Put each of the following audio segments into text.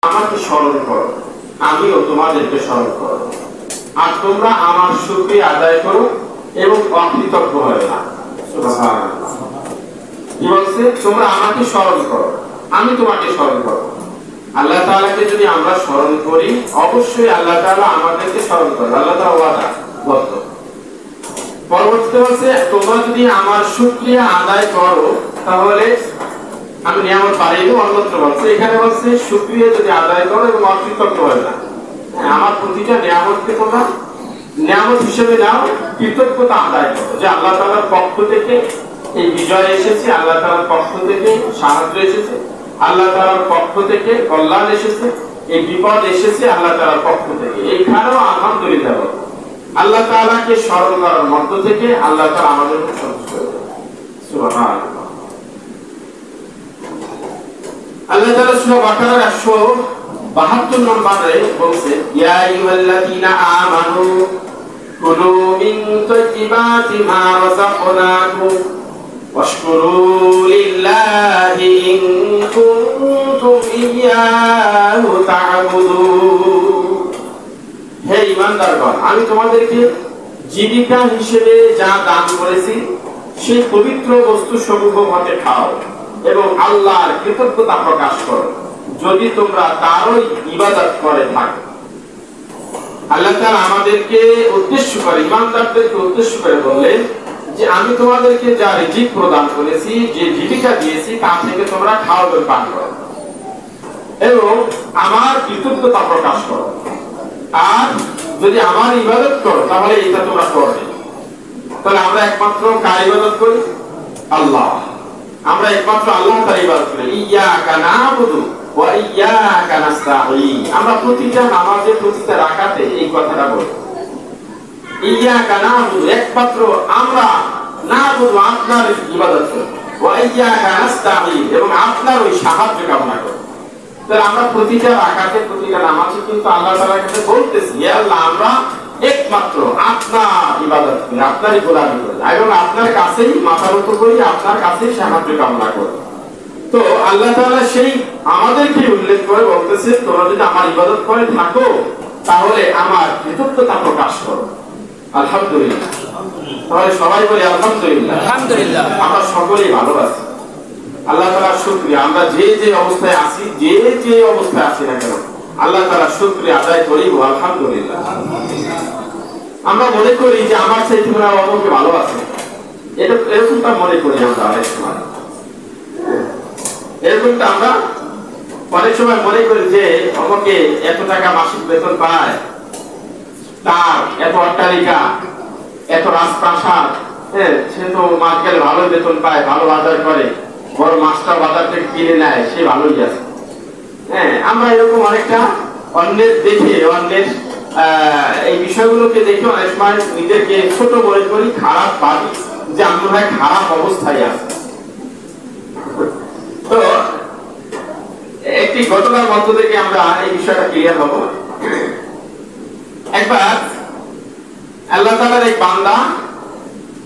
আমাকে স্মরণ করো, আমিও তোমাদেরকে স্মরণ করো, আর তোমরা আমার শুকরিয়া আদায় করো এবং অকৃতজ্ঞ হয় না। সুবহানাল্লাহ। কি বলছে? তোমরা আমাকে স্মরণ করো, আমি তোমাকে স্মরণ করো। আল্লাহ তাআলাকে যদি আমরা স্মরণ করি, অবশ্যই আল্লাহ তাআলা আমাদেরকে স্মরণ করে। আল্লাহ তাআলা ওয়াদা বদ্ধ। পরবর্তীতে বলছে তোমরা যদি আমার শুকরিয়া আদায় করো তাহলে আমি নিয়ামত বাড়িয়ে দেব। অন্যত্র বলছে, এখানে বলছে শুকরিয়া যদি আদায় করো এবং অকৃতজ্ঞ হয় না। আমার প্রতিটা নিয়ামতকে তোমরা নিয়ামত হিসেবে নাও, কৃতজ্ঞতা আদায় করো যে আল্লাহ তাআলার পক্ষ থেকে এই বিজয় এসেছে, আল্লাহ তাআলার পক্ষ থেকে সাহায্য এসেছে, আল্লাহ তাআলার পক্ষ থেকে কল্যাণ এসেছে, এই বিপদ এসেছে আল্লাহ তাআলার পক্ষ থেকে। এইখানেও আলহামদুলিল্লাহ আল্লাহ তাআলাকে স্মরণ করার মধ্য থেকে আল্লাহ তাআলা আমাদের উপর সন্তুষ্ট হয়েছে। সুবহানাল্লাহ। আল্লাহ তাআলা সূরা বাকারার 172 নম্বরে বলছে, ইয়া আইয়ুহাল্লাযীনা আমানু কুলু মিন তাইয়্যিবাতি মা রাযাকনাকুম ওয়াশকুরু লিল্লাহি ইন কুনতুম ইয়্যাহু তা'বুদুন। হে ঈমানদারগণ, আমি তোমাদেরকে জীবিকা হিসেবে যা দান করেছি সেই পবিত্র বস্তু সমূহ মতে খাও এবং আল্লাহর কৃতজ্ঞতা প্রকাশ করো, যদি তোমরা তারই ইবাদত করে থাকো। আল্লাহ তাআলা আমাদেরকে উদ্দেশ্য করে, ঈমানদারদেরকে উদ্দেশ্য করে বললেন যে আমি তোমাদেরকে যা রিজিক প্রদান করেছি, যে জীবিকা দিয়েছি, তা থেকে তোমরা খাও এবং পান করো এবং আমার কৃতজ্ঞতা প্রকাশ করো। আর যদি আমার ইবাদত করো তাহলে এটা তোমরা করবে। তাহলে আমরা একমাত্র কার ইবাদত করি? আল্লাহ। আমরা একমাত্র আল্লাহ তাআলার ইবাদত করি। ইয়্যাকা না'বুদু ওয়া ইয়্যাকা নাস্তাঈন। আমরা প্রতিটা নামাজে, প্রতিটা রাকাতে এই কথাটা বলি, ইয়্যাকা না'বুদু, একমাত্র আমরা, না'বুদু আপনার ইবাদত করি, ওয়া ইয়্যাকা নাস্তাঈন এবং আপনার ওই সাহায্য কামনা করি। তাহলে আমরা প্রতিটা রাকাতে, প্রতিটা নামাজে কিন্তু আল্লাহ তাআলার কাছে বলতেছি, হে আল্লাহ, আমরা একমাত্র আপনার ইবাদত করি, আপনারই গোলামি করি এবং আপনার কাছেই মাথা নত করি, আপনার কাছেই সাহায্য কামনা করি। তো আল্লাহ তাআলা সেই আমাদেরকে উল্লেখ করে বলতেছে, তোমরা যদি আমার ইবাদত করে থাকো তাহলে আমার কৃতজ্ঞতা প্রকাশ করো। আলহামদুলিল্লাহ। তাহলে সবাই বলি আলহামদুলিল্লাহ। আলহামদুলিল্লাহ। আমরা সকলেই ভালো আছি, আল্লাহ তাআলার শুকরিয়া। আমরা যে যে অবস্থায় আছি, যে যে অবস্থায় আছি না কেন, আল্লাহ তাআলার শুকরিয়া আদায় করি, আলহামদুলিল্লাহ। আমরা মনে করি যে আমার চাইতে মনে হয় অন্যকে ভালো আছে, এরকমটা মনে করি আমরা অনেক সময়। এরকমটা আমরা অনেক সময় মনে করি যে আমাকে এত টাকা মাসিক বেতন পায়, তার এত অট্টালিকা, এত রাজপ্রাসাদ, সে তো মাস গেলে ভালো বেতন পায়, ভালো বাজার করে, বড় মাছটা বাজার থেকে কিনে নেয়, সে ভালোই আছে। আমরা এরকম অনেকটা অন্যের দেখে, অন্যের এই বিষয়গুলোকে দেখে অনেক সময় নিজেকে ছোট মনে করি, খারাপ ভাবি যে আমরা খারাপ অবস্থায় আছি। তো একটি ঘটনার মধ্য থেকে আমরা এই বিষয়টা ক্লিয়ার হব। একবার আল্লাহ তাআলার এক বান্দা,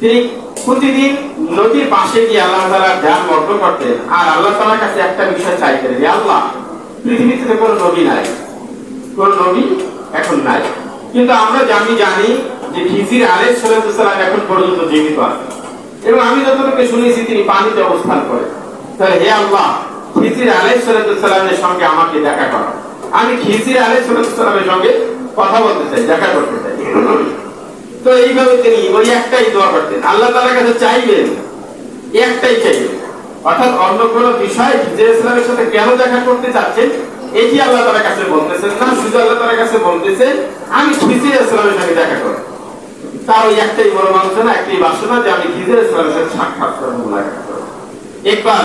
তিনি প্রতিদিন নদীর পাশে গিয়ে আল্লাহ তাআলার ধ্যান মগ্ন করতেন আর আল্লাহ তাআলার কাছে একটা বিষয় চাইতেন, যে আল্লাহ, পৃথিবীতে কোনো নবী নাই, কোন নবী এখন নাই, কিন্তু আমরা জানি যে খিজির আলাইহিস সালাম এখন পর্যন্ত জীবিত আছে এবং আমি যতটুকু শুনেছি তিনি পানিতে অবস্থান করেন। তাহলে হে আল্লাহ, খিজির আলাইহিস সালামের সঙ্গে আমাকে দেখা করো, আমি খিজির আলাইহিস সালামের সঙ্গে কথা বলতে চাই, দেখা করতে চাই। তো এইভাবে তিনি ওই একটাই দোয়া করতেন, আল্লাহ তাআলার কাছে চাইবেন, একটাই চাইবেন। অর্থাৎ অন্য কোনো বিষয় খিজির ইসলামের সাথে কেন দেখা করতে চাচ্ছেন এটি আল্লাহ তাআলার কাছে বলতেছেন না, শুধু আল্লাহ তাআলার কাছে বলতেছেন আমি খিজির ইসলামের সঙ্গে দেখা করব। তার ওই একটাই বড় বাসনা, একটাই বাসনা যে আমি খিজির ইসলামের সাথে সাক্ষাৎ করব, একবার